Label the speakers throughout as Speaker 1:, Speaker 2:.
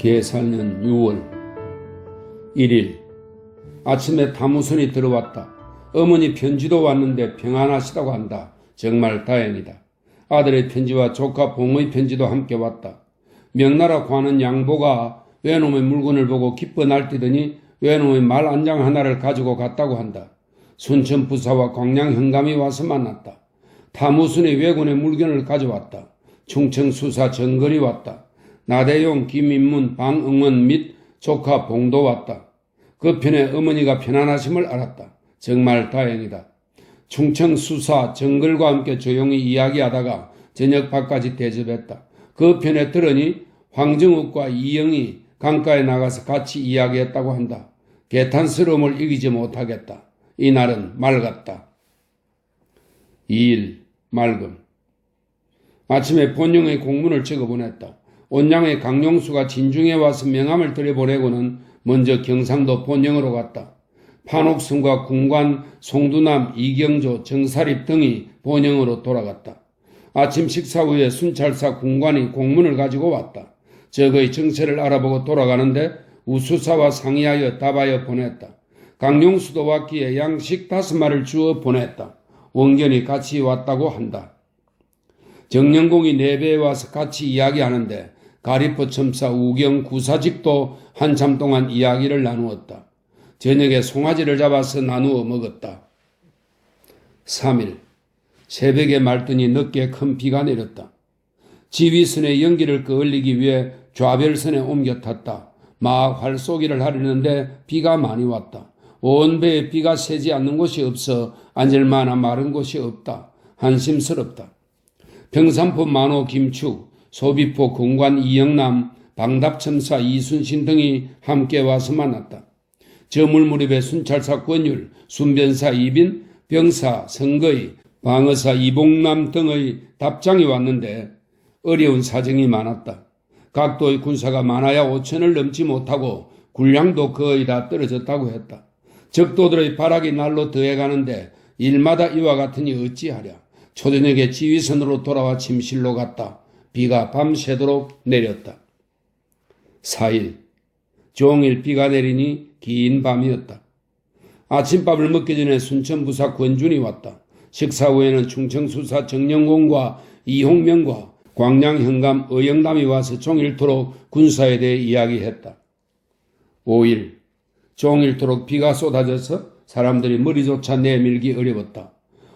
Speaker 1: 계살년 6월 1일 아침에 타무선이 들어왔다. 어머니 편지도 왔는데 평안하시다고 한다. 정말 다행이다. 아들의 편지와 조카 봉의 편지도 함께 왔다. 명나라 관원 양보가 외놈의 물건을 보고 기뻐 날뛰더니 외놈의 말 안장 하나를 가지고 갔다고 한다. 순천 부사와 광양 현감이 와서 만났다. 타무선이 왜군의 물건을 가져왔다. 충청 수사 정걸이 왔다. 나대용, 김인문, 방응원 및 조카 봉도 왔다. 그 편에 어머니가 편안하심을 알았다. 정말 다행이다. 충청 수사 정걸과 함께 조용히 이야기하다가 저녁밥까지 대접했다. 그 편에 들으니 황정욱과 이영이 강가에 나가서 같이 이야기했다고 한다. 개탄스러움을 이기지 못하겠다. 이날은 맑았다. 2일 맑음. 아침에 본영의 공문을 적어보냈다. 온양의 강용수가 진중에 와서 명함을 들여보내고는 먼저 경상도 본영으로 갔다. 판옥승과 궁관, 송두남, 이경조, 정사립 등이 본영으로 돌아갔다. 아침 식사 후에 순찰사 궁관이 공문을 가지고 왔다. 적의 정체를 알아보고 돌아가는데 우수사와 상의하여 답하여 보냈다. 강용수도 왔기에 양식 5마리를 주어 보냈다. 원견이 같이 왔다고 한다. 정영공이 내배에 와서 같이 이야기하는데 가리포 첨사 우경 구사직도 한참 동안 이야기를 나누었다. 저녁에 송아지를 잡아서 나누어 먹었다. 3일 새벽에 맑더니 늦게 큰 비가 내렸다. 지휘선의 연기를 끌리기 위해 좌별선에 옮겨 탔다. 막 활쏘기를 하려는데 비가 많이 왔다. 온 배에 비가 새지 않는 곳이 없어 앉을 만한 마른 곳이 없다. 한심스럽다. 평산포 만호 김축, 소비포 금관 이영남, 방답첨사 이순신 등이 함께 와서 만났다. 저물무렵에 순찰사 권율, 순변사 이빈, 병사 성거의, 방어사 이봉남 등의 답장이 왔는데 어려운 사정이 많았다. 각도의 군사가 많아야 5천을 넘지 못하고 군량도 거의 다 떨어졌다고 했다. 적도들의 발악이 날로 더해가는데 일마다 이와 같으니 어찌하랴. 초저녁에 지휘선으로 돌아와 침실로 갔다. 비가 밤새도록 내렸다. 4일 종일 비가 내리니 긴 밤이었다. 아침밥을 먹기 전에 순천부사 권준이 왔다. 식사 후에는 충청수사 정영공과 이홍명과 광양현감 의영남이 와서 종일토록 군사에 대해 이야기했다. 5일 종일토록 비가 쏟아져서 사람들이 머리조차 내밀기 어려웠다.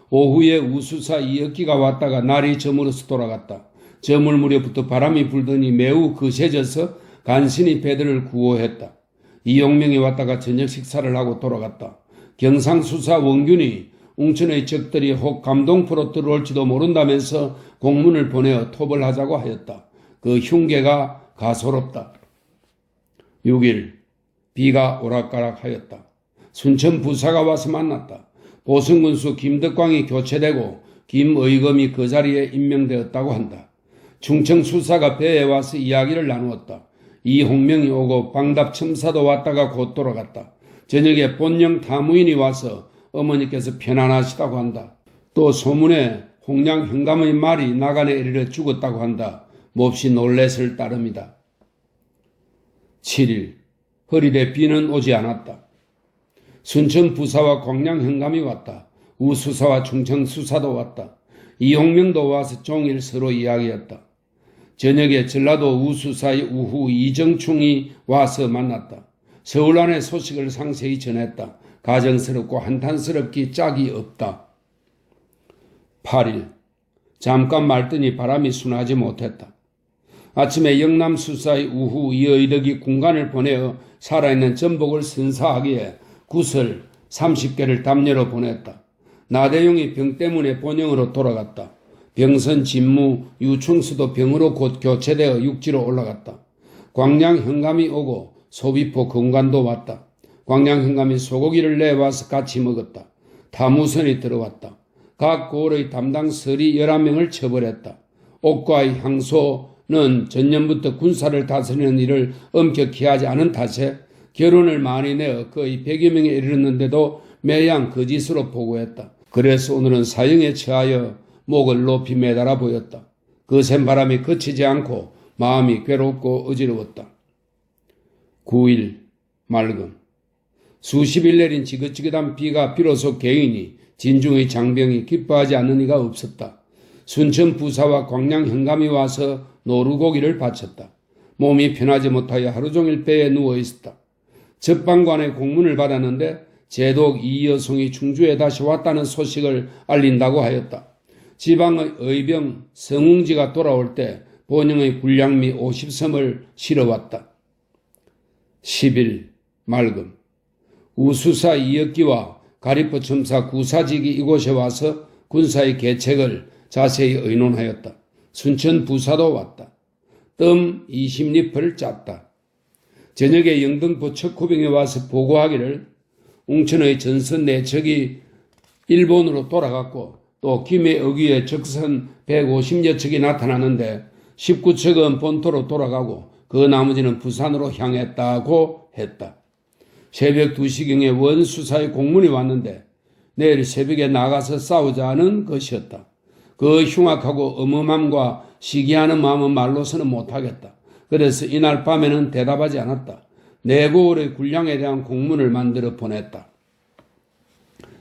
Speaker 1: 오후에 우수사 이억기가 왔다가 날이 저물어서 돌아갔다. 저물 무렵부터 바람이 불더니 매우 거세져서 간신히 배들을 구호했다. 이용명이 왔다가 저녁 식사를 하고 돌아갔다. 경상수사 원균이 웅천의 적들이 혹 감동포로 들어올지도 모른다면서 공문을 보내어 톱을 하자고 하였다. 그 흉계가 가소롭다. 6일 비가 오락가락하였다. 순천 부사가 와서 만났다. 보성군수 김덕광이 교체되고 김의검이 그 자리에 임명되었다고 한다. 충청수사가 배에 와서 이야기를 나누었다. 이홍명이 오고 방답첨사도 왔다가 곧 돌아갔다. 저녁에 본영 타무인이 와서 어머니께서 편안하시다고 한다. 또 소문에 홍량 현감의 말이 나간에 이르러 죽었다고 한다. 몹시 놀랬을 따름이다. 7일 허리대 비는 오지 않았다. 순천 부사와 광양 현감이 왔다. 우수사와 충청수사도 왔다. 이홍명도 와서 종일 서로 이야기했다. 저녁에 전라도 우수사의 우후 이정충이 와서 만났다. 서울 안의 소식을 상세히 전했다. 가정스럽고 한탄스럽기 짝이 없다. 8일 잠깐 맑더니 바람이 순하지 못했다. 아침에 영남수사의 우후 이의덕이 군관을 보내어 살아있는 전복을 선사하기에 구설 30개를 담례로 보냈다. 나대용이 병 때문에 본영으로 돌아갔다. 병선 진무 유충수도 병으로 곧 교체되어 육지로 올라갔다. 광양 현감이 오고 소비포 금관도 왔다. 광양 현감이 소고기를 내와서 같이 먹었다. 타무선이 들어왔다. 각 고을의 담당 서리 11명을 처벌했다. 옥과의 향소는 전년부터 군사를 다스리는 일을 엄격히 하지 않은 탓에 결혼을 많이 내어 거의 100여 명에 이르렀는데도 매양 거짓으로 보고했다. 그래서 오늘은 사형에 처하여 목을 높이 매달아 보였다. 거센 바람이 그치지 않고 마음이 괴롭고 어지러웠다. 9일 맑음. 수십일 내린 지긋지긋한 비가 비로소 개이니 진중의 장병이 기뻐하지 않는 이가 없었다. 순천 부사와 광양 현감이 와서 노루고기를 바쳤다. 몸이 편하지 못하여 하루 종일 배에 누워 있었다. 접방관의 공문을 받았는데 제독 이여송이 충주에 다시 왔다는 소식을 알린다고 하였다. 지방의 의병 성웅지가 돌아올 때 본영의 군량미 50섬을 실어왔다. 10일 맑음. 우수사 이역기와 가리포 첨사 구사직이 이곳에 와서 군사의 계책을 자세히 의논하였다. 순천 부사도 왔다. 뜸 20리퍼를 짰다. 저녁에 영등포 척후병에 와서 보고하기를 웅천의 전선 내척이 일본으로 돌아갔고 또 김해 어귀에 적선 150여 척이 나타나는데 19척은 본토로 돌아가고 그 나머지는 부산으로 향했다고 했다. 새벽 2시경에 원수사의 공문이 왔는데 내일 새벽에 나가서 싸우자는 것이었다. 그 흉악하고 엄엄함과 시기하는 마음은 말로서는 못하겠다. 그래서 이날 밤에는 대답하지 않았다. 내고을의 군량에 대한 공문을 만들어 보냈다.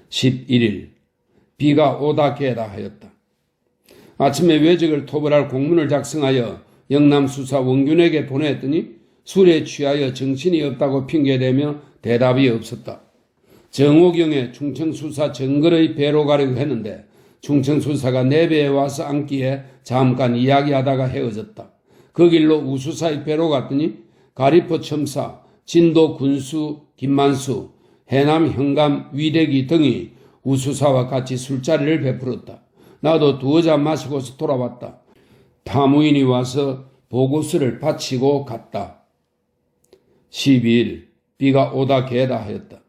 Speaker 1: 11일 비가 오다 개다 하였다. 아침에 외적을 토벌할 공문을 작성하여 영남수사 원균에게 보냈더니 술에 취하여 정신이 없다고 핑계대며 대답이 없었다. 정오경에 충청수사 정글의 배로 가려고 했는데 충청수사가 내 배에 와서 앉기에 잠깐 이야기하다가 헤어졌다. 그 길로 우수사의 배로 갔더니 가리포 첨사, 진도 군수 김만수, 해남 현감 위대기 등이 우수사와 같이 술자리를 베풀었다. 나도 두어 잔 마시고서 돌아왔다. 타무인이 와서 보고서를 바치고 갔다. 12일 비가 오다 개다 하였다.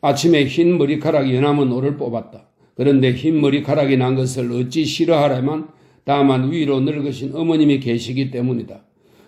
Speaker 1: 아침에 흰 머리카락 연함은 오를 뽑았다. 그런데 흰 머리카락이 난 것을 어찌 싫어하려면 다만 위로 늙으신 어머님이 계시기 때문이다.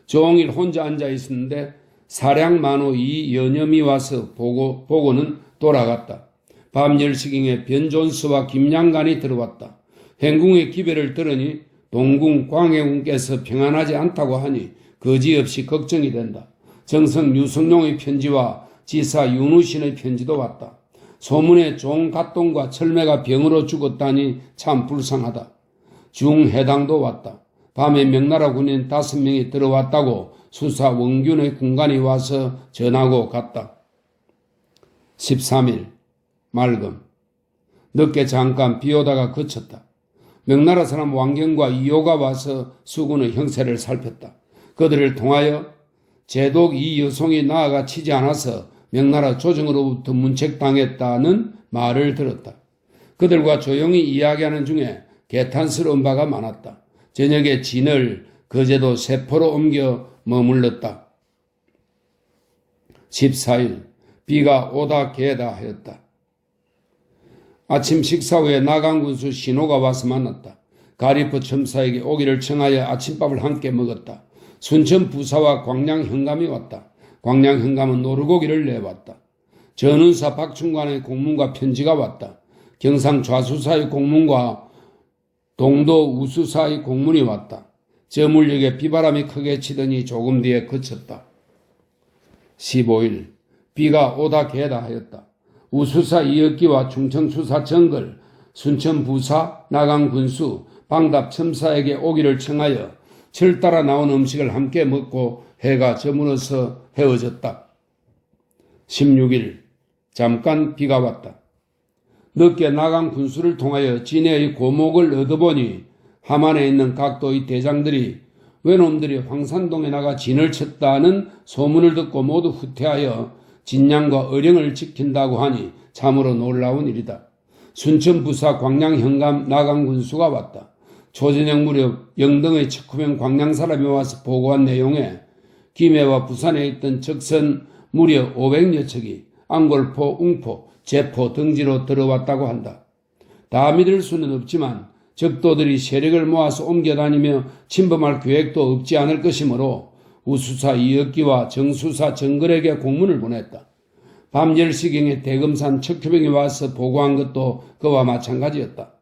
Speaker 1: 종일 혼자 앉아 있었는데 사량만호 이 여념이 와서 보고는 돌아갔다. 밤 10시경에 변존수와 김양간이 들어왔다. 행궁의 기별을 들으니 동궁 광해군께서 평안하지 않다고 하니 거지없이 걱정이 된다. 정성 유성룡의 편지와 지사 윤우신의 편지도 왔다. 소문에 종갓동과 철매가 병으로 죽었다니 참 불쌍하다. 중해당도 왔다. 밤에 명나라 군인 5명이 들어왔다고 수사 원균의 군관이 와서 전하고 갔다. 13일 맑음. 늦게 잠깐 비오다가 그쳤다. 명나라 사람 왕경과 이호가 와서 수군의 형세를 살폈다. 그들을 통하여 제독 이 여송이 나아가 치지 않아서 명나라 조정으로부터 문책당했다는 말을 들었다. 그들과 조용히 이야기하는 중에 개탄스러운 바가 많았다. 저녁에 진을 거제도 세포로 옮겨 머물렀다. 14일 비가 오다 개다 하였다. 아침 식사 후에 나강군수 신호가 와서 만났다. 가리포 첨사에게 오기를 청하여 아침밥을 함께 먹었다. 순천 부사와 광양 현감이 왔다. 광양 현감은 노루고기를 내왔다. 전운사 박충관의 공문과 편지가 왔다. 경상 좌수사의 공문과 동도 우수사의 공문이 왔다. 저물역에 비바람이 크게 치더니 조금 뒤에 그쳤다. 15일 비가 오다 개다 하였다. 우수사 이역기와 충청수사 정글, 순천부사, 나강군수, 방답첨사에게 오기를 청하여 철 따라 나온 음식을 함께 먹고 해가 저물어서 헤어졌다. 16일 잠깐 비가 왔다. 늦게 나강군수를 통하여 진해의 고목을 얻어보니 함안에 있는 각도의 대장들이 외놈들이 황산동에 나가 진을 쳤다는 소문을 듣고 모두 후퇴하여 진양과 어령을 지킨다고 하니 참으로 놀라운 일이다. 순천부사 광양현감 나강군수가 왔다. 초저녁 무렵 영등의 척후병 광양 사람이 와서 보고한 내용에 김해와 부산에 있던 적선 무려 500여 척이 안골포, 웅포, 제포 등지로 들어왔다고 한다. 다 믿을 수는 없지만 적도들이 세력을 모아서 옮겨다니며 침범할 계획도 없지 않을 것이므로 우수사 이역기와 정수사 정글에게 공문을 보냈다. 밤 10시경에 대금산 척추병이 와서 보고한 것도 그와 마찬가지였다.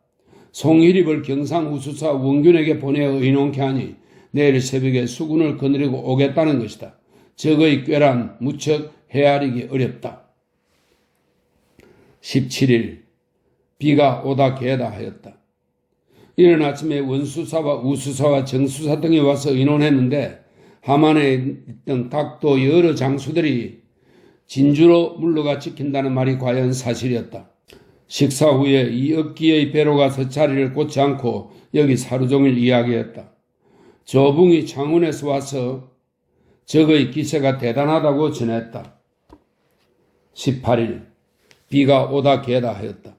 Speaker 1: 송일입을 경상 우수사 원균에게 보내어 의논케 하니 내일 새벽에 수군을 거느리고 오겠다는 것이다. 적의 꾀란 무척 헤아리기 어렵다. 17일 비가 오다 개다 하였다. 이른 아침에 원수사와 우수사와 정수사 등이 와서 의논했는데 하만에 있던 각도 여러 장수들이 진주로 물러가 지킨다는 말이 과연 사실이었다. 식사 후에 이 억기의 배로 가서 자리를 꽂지 않고 여기 하루 종일 이야기했다. 조붕이 창원에서 와서 적의 기세가 대단하다고 전했다. 18일 비가 오다 개다 하였다.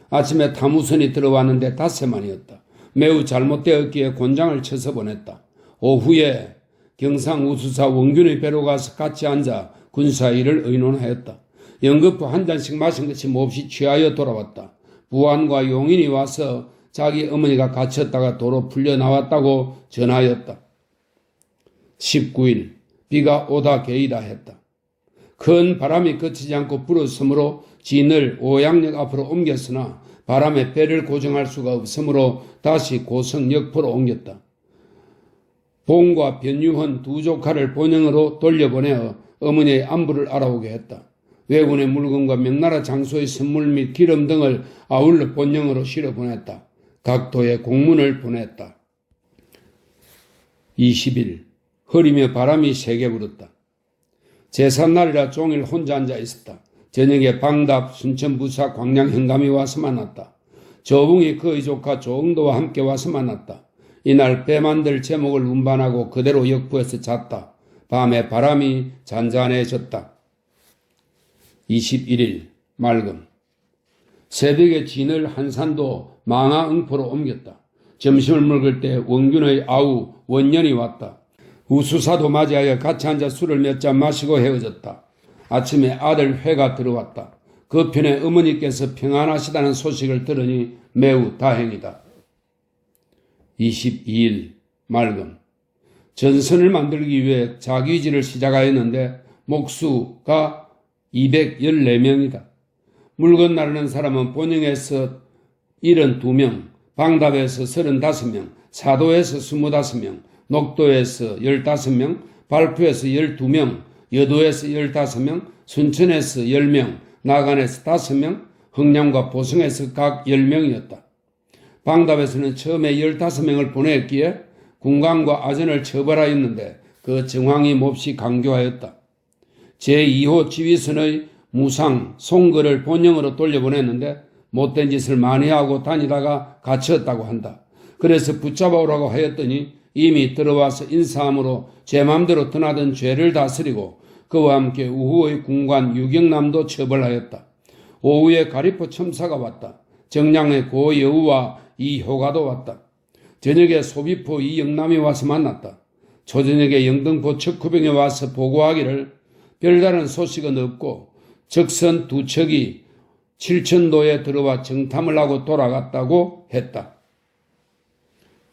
Speaker 1: 아침에 타무선이 들어왔는데 닷새만이었다. 매우 잘못되었기에 곤장을 쳐서 보냈다. 오후에 경상우수사 원균의 배로 가서 같이 앉아 군사 일을 의논하였다. 연거푸 한 잔씩 마신 것이 몹시 취하여 돌아왔다. 부안과 용인이 와서 자기 어머니가 갇혔다가 도로 풀려 나왔다고 전하였다. 19일 비가 오다 개이다 했다. 큰 바람이 그치지 않고 불었으므로 진을 오양역 앞으로 옮겼으나 바람에 배를 고정할 수가 없으므로 다시 고성역포로 옮겼다. 봉과 변유헌 두 조카를 본영으로 돌려보내어 어머니의 안부를 알아오게 했다. 외군의 물건과 명나라 장소의 선물 및 기름 등을 아울러 본영으로 실어 보냈다. 각도에 공문을 보냈다. 20일 흐리며 바람이 세게 불었다. 제삿날이라 종일 혼자 앉아 있었다. 저녁에 방답, 순천부사, 광량 현감이 와서 만났다. 조붕이 그의 조카 조응도와 함께 와서 만났다. 이날 배 만들 제목을 운반하고 그대로 역부에서 잤다. 밤에 바람이 잔잔해졌다. 21일 맑음 새벽에 진을 한산도 망하응포로 옮겼다. 점심을 먹을 때 원균의 아우 원년이 왔다. 우수사도 맞이하여 같이 앉아 술을 몇 잔 마시고 헤어졌다. 아침에 아들 회가 들어왔다. 그 편에 어머니께서 평안하시다는 소식을 들으니 매우 다행이다. 22일 맑음 전선을 만들기 위해 자귀질을 시작하였는데 목수가 214명이다. 물건 나르는 사람은 본영에서 72명, 방답에서 35명, 사도에서 25명, 녹도에서 15명, 발표에서 12명, 여도에서 15명, 순천에서 10명, 나간에서 5명, 흥량과 보성에서 각 10명이었다. 방답에서는 처음에 15명을 보냈기에 군관과 아전을 처벌하였는데 그 정황이 몹시 강조하였다. 제2호 지휘선의 무상, 송거를 본영으로 돌려보냈는데 못된 짓을 많이 하고 다니다가 갇혔다고 한다. 그래서 붙잡아오라고 하였더니 이미 들어와서 인사함으로 제 맘대로 떠나던 죄를 다스리고 그와 함께 우후의 군관 유경남도 처벌하였다. 오후에 가리포 첨사가 왔다. 정량의 고여우와 이효가도 왔다. 저녁에 소비포 이영남이 와서 만났다. 초저녁에 영등포 척후병에 와서 보고하기를 별다른 소식은 없고 적선 두 척이 칠천도에 들어와 정탐을 하고 돌아갔다고 했다.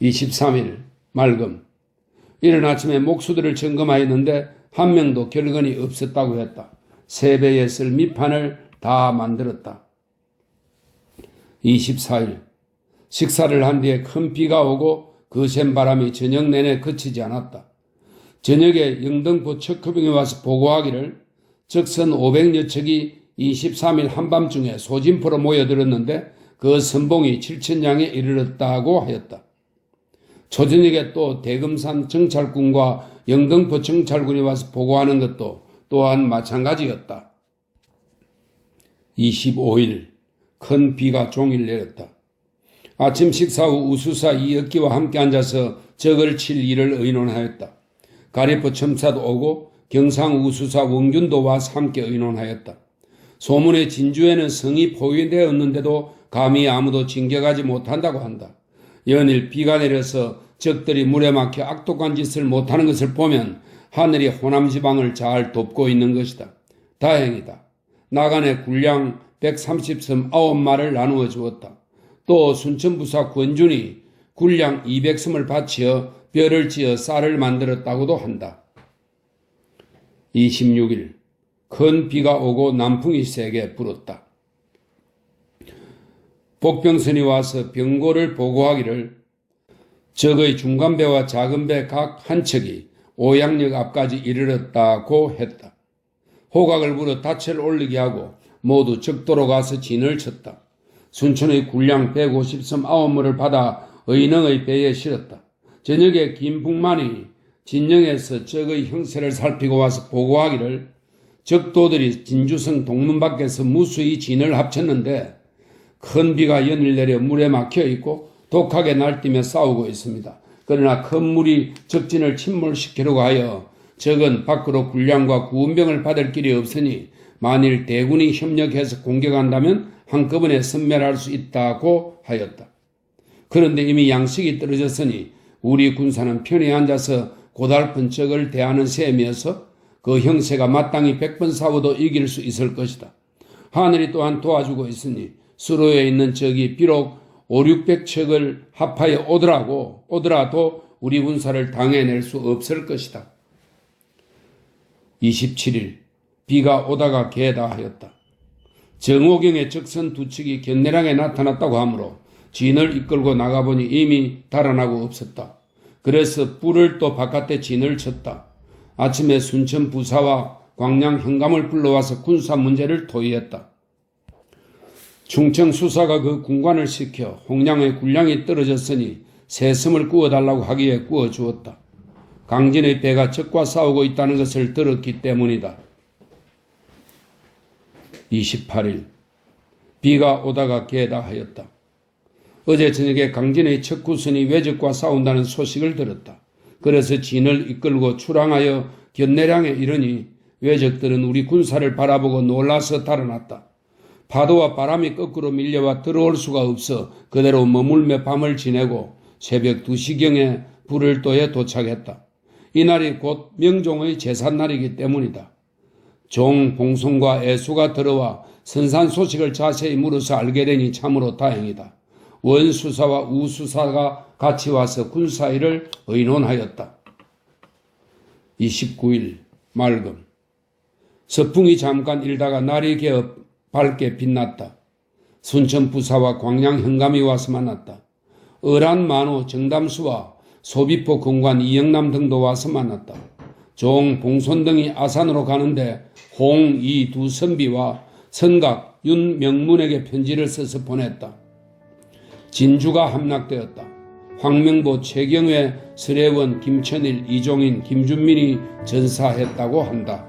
Speaker 1: 23일 맑음 이른 아침에 목수들을 점검하였는데 한 명도 결건이 없었다고 했다. 세배에 쓸 밑판을 다 만들었다. 24일 식사를 한 뒤에 큰 비가 오고 거센 바람이 저녁 내내 그치지 않았다. 저녁에 영등포 척후병에 와서 보고하기를 적선 500여 척이 23일 한밤중에 소진포로 모여들었는데 그 선봉이 7천량에 이르렀다고 하였다. 초저녁에 또 대금산 정찰군과 영등포 정찰군이 와서 보고하는 것도 또한 마찬가지였다. 25일 큰 비가 종일 내렸다. 아침 식사 후 우수사 이억기와 함께 앉아서 적을 칠 일을 의논하였다. 가리포 첨사도 오고 경상 우수사 원균도 와서 함께 의논하였다. 소문에 진주에는 성이 포위되었는데도 감히 아무도 진격하지 못한다고 한다. 연일 비가 내려서 적들이 물에 막혀 악독한 짓을 못하는 것을 보면 하늘이 호남지방을 잘 돕고 있는 것이다. 다행이다. 나간에 군량 130섬 9마를 나누어 주었다. 또 순천부사 권준이 군량 200섬을 바치어 벼를 지어 쌀을 만들었다고도 한다. 26일 큰 비가 오고 남풍이 세게 불었다. 복병선이 와서 병고를 보고하기를 적의 중간배와 작은배 각 한 척이 오양역 앞까지 이르렀다고 했다. 호각을 불어 닻을 올리게 하고 모두 적도로 가서 진을 쳤다. 순천의 군량 150섬 9머를 받아 의능의 배에 실었다. 저녁에 김풍만이 진영에서 적의 형세를 살피고 와서 보고하기를 적도들이 진주성 동문 밖에서 무수히 진을 합쳤는데 큰 비가 연일 내려 물에 막혀 있고 독하게 날뛰며 싸우고 있습니다. 그러나 큰 물이 적진을 침몰시키려고 하여 적은 밖으로 군량과 구운병을 받을 길이 없으니 만일 대군이 협력해서 공격한다면 한꺼번에 섬멸할 수 있다고 하였다. 그런데 이미 양식이 떨어졌으니 우리 군사는 편히 앉아서 고달픈 적을 대하는 셈이어서 그 형세가 마땅히 100번 싸워도 이길 수 있을 것이다. 하늘이 또한 도와주고 있으니 수로에 있는 적이 비록 500~600척을 합하여 오더라도 우리 군사를 당해낼 수 없을 것이다. 27일 비가 오다가 개다 하였다. 정오경에 적선 두 척이 견내량에 나타났다고 하므로 진을 이끌고 나가보니 이미 달아나고 없었다. 그래서 뿔을 또 바깥에 진을 쳤다. 아침에 순천 부사와 광양 현감을 불러와서 군사 문제를 토의했다. 충청 수사가 그 군관을 시켜 홍량의 군량이 떨어졌으니 새 섬을 구워달라고 하기에 구워주었다. 강진의 배가 적과 싸우고 있다는 것을 들었기 때문이다. 28일 비가 오다가 개다 하였다. 어제 저녁에 강진의 척구선이 외적과 싸운다는 소식을 들었다. 그래서 진을 이끌고 출항하여 견내량에 이르니 외적들은 우리 군사를 바라보고 놀라서 달아났다. 파도와 바람이 거꾸로 밀려와 들어올 수가 없어 그대로 머물며 밤을 지내고 새벽 2시경에 불을도에 도착했다. 이날이 곧 명종의 제삿날이기 때문이다. 종 봉송과 애수가 들어와 선산 소식을 자세히 물어서 알게 되니 참으로 다행이다. 원수사와 우수사가 같이 와서 군사일을 의논하였다. 29일 맑음 서풍이 잠깐 일다가 날이 개어 밝게 빛났다. 순천 부사와 광양 현감이 와서 만났다. 어란 만호 정담수와 소비포 공관 이영남 등도 와서 만났다. 종 봉손 등이 아산으로 가는데 홍, 이 두 선비와 선각, 윤 명문에게 편지를 써서 보냈다. 진주가 함락되었다. 황명보, 최경회, 설혜원, 김천일, 이종인, 김준민이 전사했다고 한다.